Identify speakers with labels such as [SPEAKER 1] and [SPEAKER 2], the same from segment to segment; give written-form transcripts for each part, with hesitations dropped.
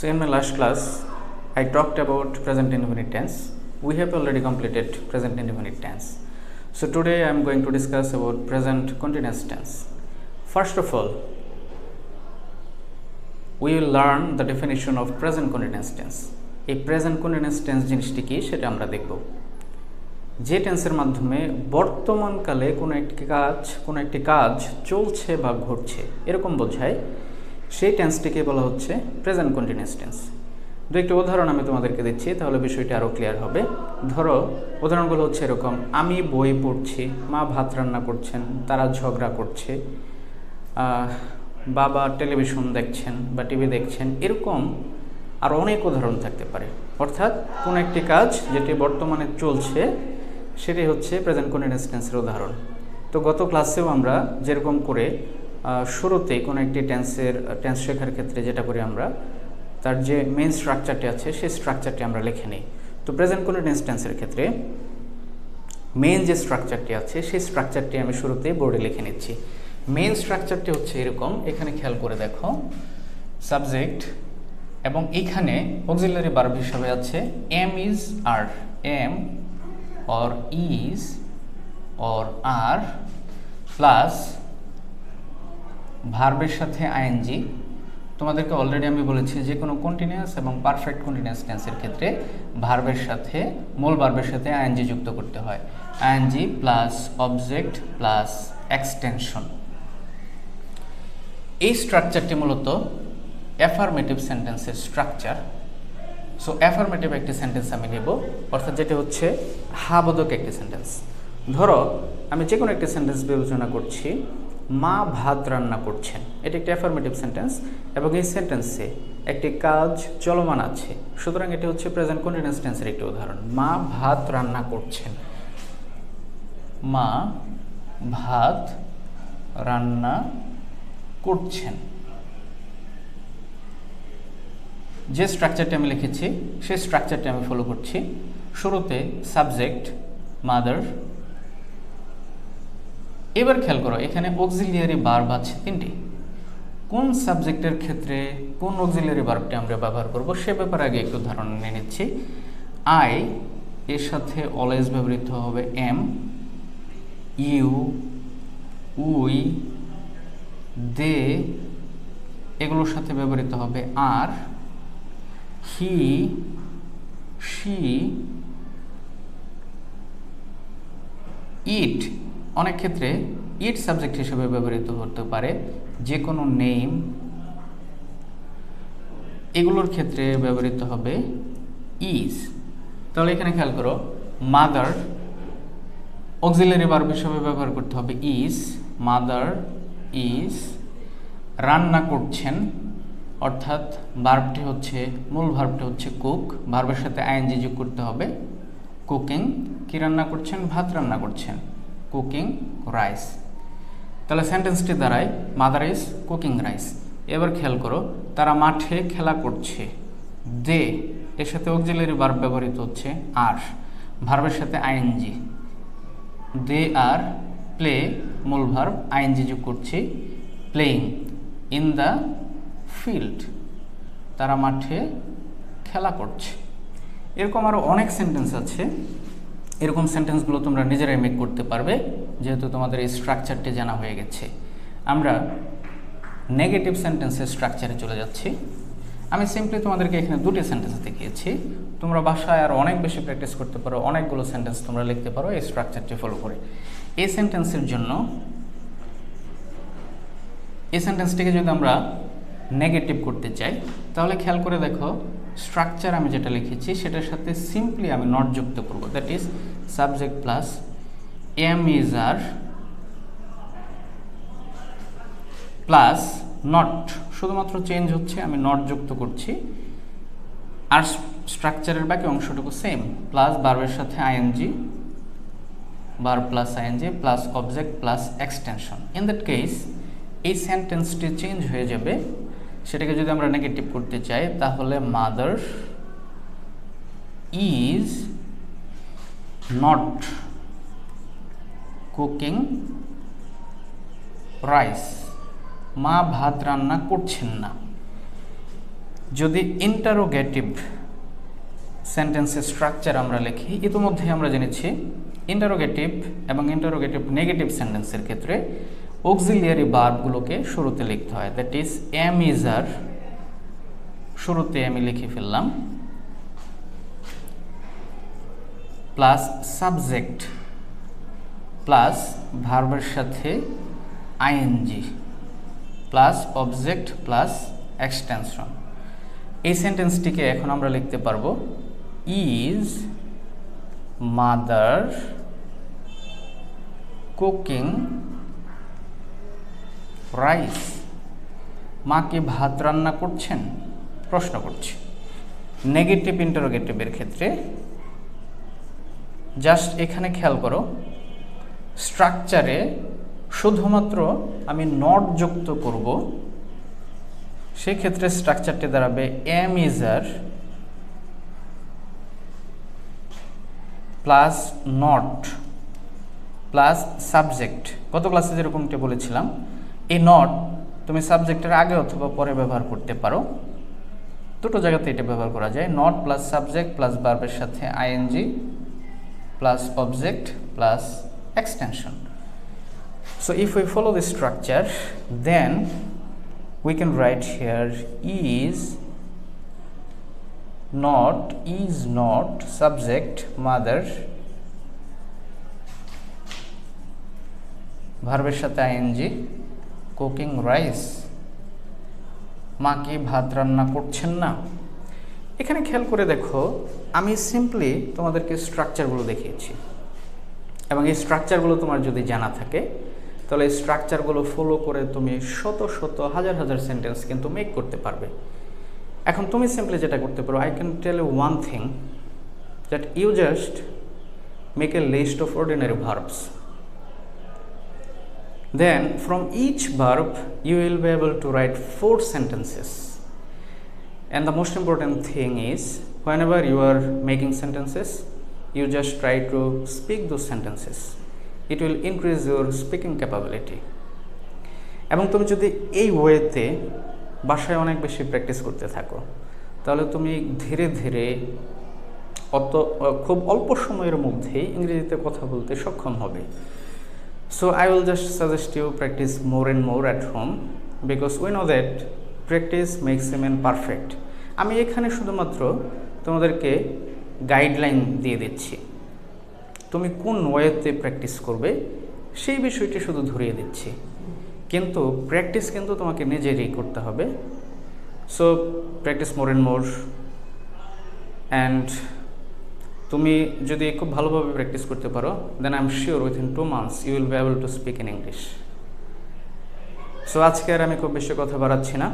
[SPEAKER 1] So in my last class, I talked about present indefinite tense. We have already completed present indefinite tense. So today I am going to discuss about present continuous tense. First of all, we will learn the definition of present continuous tense. এই present continuous tense জিনিসটি কি সেটা আমরা দেখব। যে টেন্সের মাধ্যমে বর্তমানকালে কোনো একটি কাজ চলছে বা ঘটছে এরকম বোঝায়, সেই টেন্সটিকে বলা হচ্ছে প্রেজেন্ট কন্টিনিউয়াস টেন্স। দু একটি উদাহরণ আমি তোমাদেরকে দিচ্ছি, তাহলে বিষয়টি আরও ক্লিয়ার হবে। ধরো উদাহরণগুলো হচ্ছে এরকম: আমি বই পড়ছি, মা ভাত রান্না করছেন, তারা ঝগড়া করছে, বাবা টেলিভিশন দেখছেন বা টিভি দেখছেন, এরকম আর অনেক উদাহরণ থাকতে পারে। অর্থাৎ কোনো একটি কাজ যেটি বর্তমানে চলছে সেটি হচ্ছে প্রেজেন্ট কন্টিনিউয়াস টেন্সের উদাহরণ। তো গত ক্লাসেও আমরা যেরকম করে শুরুতেই কোনো একটি টেন্স শেখার ক্ষেত্রে যেটা করি, আমরা তার যে মেইন স্ট্রাকচারটি আছে সেই স্ট্রাকচারটি আমরা লিখে নিই। তো প্রেজেন্ট কন্টিনিউয়াস টেন্সের ক্ষেত্রে মেইন যে স্ট্রাকচারটি আছে সেই স্ট্রাকচারটি আমি শুরুতেই বোর্ডে লিখে নিচ্ছি। মেইন স্ট্রাকচারটি হচ্ছে এরকম, এখানে খেয়াল করে দেখো, সাবজেক্ট এবং এখানে অক্সিলারি ভার্ব হিসাবে আছে am is are, am or is or are plus ভার্বের সাথে আইএনজি। তোমাদেরকে অলরেডি আমি বলেছি যে কোনো কন্টিনিউয়াস এবং পারফেক্ট কন্টিনিউয়াস টেন্সের ক্ষেত্রে ভার্বের সাথে, মূল ভার্বের সাথে আইএনজি যুক্ত করতে হয়। ING plus object plus extension. এই স্ট্রাকচারটি মূলত অ্যাফার্মেটিভ সেন্টেন্সের স্ট্রাকচার। সো অ্যাফার্মেটিভ একটি সেন্টেন্স আমি নেব, অর্থাৎ যেটি হচ্ছে হাবোধক একটি সেন্টেন্স। ধরো আমি যে কোনো একটি সেন্টেন্স বিবেচনা করছি, মা ভাত রান্না করছেন, এটি একটি অ্যাফার্মেটিভ সেন্টেন্স এবং এই সেন্টেন্সে একটি কাজ চলমান আছে, সুতরাং এটি হচ্ছে প্রেজেন্ট কন্টিনিউয়াস টেন্সের একটি উদাহরণ। মা ভাত রান্না করছেন, মা ভাত রান্না করছেন। যে স্ট্রাকচারটি আমি লিখেছি সেই স্ট্রাকচারটি আমি ফলো করছি। শুরুতে সাবজেক্ট মাদার। এবার খেয়াল করো, এখানে অক্সিলিয়ারি ভার্ব আছে তিনটি। কোন সাবজেক্টের ক্ষেত্রে কোন অক্সিলিয়ারি ভার্বটি আমরা ব্যবহার করব সে ব্যাপারে আগে একটু ধারণা নিয়ে নিচ্ছি। আই এর সাথে অলওয়েজ ব্যবহৃত হবে এম, ইউ, উই, দে এগুলোর সাথে ব্যবহৃত হবে আর, হি, শি, ইট। অনেক ক্ষেত্রে ইট সাবজেক্ট হিসেবে ব্যবহৃত হতে পারে। যে কোনো নেম এগুলোর ক্ষেত্রে ব্যবহৃত হবে ইজ। তাহলে এখানে খেয়াল করো, মাদার অক্সিলারি ভার্ব হিসেবে ব্যবহার করতে হবে ইজ, মাদার ইজ। রান্না করছেন, অর্থাৎ ভার্বটি হচ্ছে, মূল ভার্বটি হচ্ছে কুক, ভার্বের সাথে আইএনজি যোগ করতে হবে কুকিং। কি রান্না করছেন? ভাত রান্না করছেন, কুকিং রাইস। তাহলে সেন্টেন্সটি দাঁড়ায় মাদার ইজ কুকিং রাইস। এবার খেয়াল করো, তারা মাঠে খেলা করছে, দে এর সাথে অক্সিলারি ভার্ব ব্যবহৃত হচ্ছে আর, ভার্বের সাথে আইএনজি, দে আর প্লে, মূল ভার্ব আইএনজি যোগ করছি প্লেইং। ইন দ্য ফিল্ড তারা মাঠে খেলা করছে। এরকম আরও অনেক সেন্টেন্স আছে। এরকম সেন্টেন্সগুলো তোমরা নিজেরাই মেক করতে পারবে, যেহেতু তোমাদের এই স্ট্রাকচারটি জানা হয়ে গেছে। আমরা নেগেটিভ সেন্টেন্সের স্ট্রাকচারে চলে যাচ্ছি। আমি সিম্পলি তোমাদেরকে এখানে দুটি সেন্টেন্স দেখিয়েছি। তোমরা বাসায় আর অনেক বেশি প্র্যাকটিস করতে পারো, অনেকগুলো সেন্টেন্স তোমরা লিখতে পারো এই স্ট্রাকচারটি ফলো করে। এই সেন্টেন্সের জন্য, এই সেন্টেন্সটিকে যদি আমরা নেগেটিভ করতে চাই তাহলে খেয়াল করে দেখো, স্ট্রাকচার আমি যেটা লিখেছি সেটার সাথে সিম্পলি আমি নট যুক্ত করব। That is subject plus am is are plus not, শুধুমাত্র চেঞ্জ হচ্ছে আমি নট যুক্ত করছি, আর স্ট্রাকচারের বাকি অংশটুকু সেম, প্লাস ভার্বের সাথে ING, verb plus ING plus object plus extension. In that case এই সেন্টেন্সটি চেঞ্জ হয়ে যাবে। সেটাকে যদি আমরা নেগেটিভ করতে চাই তাহলে mother is not cooking rice, মা ভাত রান্না করছেন না। যদি ইন্টারোগেটিভ সেন্টেন্সের স্ট্রাকচার আমরা লিখি, ইতিমধ্যে আমরা জেনেছি ইন্টারোগেটিভ এবং ইন্টারোগেটিভ নেগেটিভ সেন্টেন্সের ক্ষেত্রে অক্সিলিয়ারি ভার্বগুলোকে শুরুতে লিখতে হয়। That is am is are, শুরুতে আমি লিখে ফেললাম, প্লাস সাবজেক্ট প্লাস ভার্বের সাথে ING plus object plus extension. এই সেন্টেন্সটিকে এখন আমরা লিখতে পারবো ইজ মাদার কুকিং রাইস। মা কি ভাত রান্না করছেন? প্রশ্ন করছি। নেগেটিভ ইন্টারোগেটিভের ক্ষেত্রে জাস্ট এখানে খেয়াল করো, স্ট্রাকচারে শুধুমাত্র আমি নট যুক্ত করব, সেক্ষেত্রে স্ট্রাকচারটি দাঁড়াবে am is are plus not plus subject. গত ক্লাসে যেরকমটি বলেছিলাম, এই নট তুমি সাবজেক্টের আগে অথবা পরে ব্যবহার করতে পারো, দুটো জায়গাতে এটা ব্যবহার করা যায়। নট প্লাস সাবজেক্ট প্লাস ভার্বের সাথে ING plus object plus extension. So if we follow this structure, then we can write here is not subject mother, ভার্বের সাথে আইএনজি, কুকিং রাইস, মা কি ভাত রান্না করছেন না। এখানে খেয়াল করে দেখো, আমি সিম্পলি তোমাদেরকে স্ট্রাকচারগুলো দেখিয়েছি, এবং এই স্ট্রাকচারগুলো তোমার যদি জানা থাকে তাহলে এই স্ট্রাকচারগুলো ফলো করে তুমি শত শত হাজার হাজার সেন্টেন্স কিন্তু মেক করতে পারবে। এখন তুমি সিম্পলি যেটা করতে পারো, I can tell you one thing, that you just make a list of ordinary verbs, then from each verb you will be able to write 4 sentences. And the most important thing is, whenever you are making sentences, you just try to speak those sentences. It will increase your speaking capability. এবং তুমি যদি এই ওয়েতে বাসায় অনেক বেশি practice করতে থাকো, তাহলে তুমি ধীরে ধীরে খুব অল্প সময়ের মধ্যেই ইংরেজিতে কথা বলতে সক্ষম হবে। So I will just suggest you practice more and more at home, because we know that practice makes a man perfect. আমি এখানে শুধুমাত্র তোমাদেরকে গাইডলাইন দিয়ে দিচ্ছি, তুমি কোন ওয়েতে প্র্যাকটিস করবে সেই বিষয়টি শুধু ধরিয়ে দিচ্ছি, কিন্তু প্র্যাকটিস কিন্তু তোমাকে নিজেরই করতে হবে। So practice more and more, and তুমি যদি খুব ভালোভাবে প্র্যাকটিস করতে পারো, then I am sure within 2 months you will be able to speak in English. So আজকে আর আমি খুব বেশি কথা বাড়াচ্ছি না।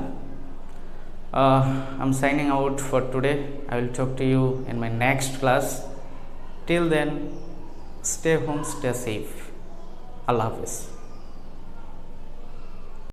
[SPEAKER 1] I'm signing out for today. I will talk to you in my next class. Till then, stay home, stay safe. Allah Hafiz.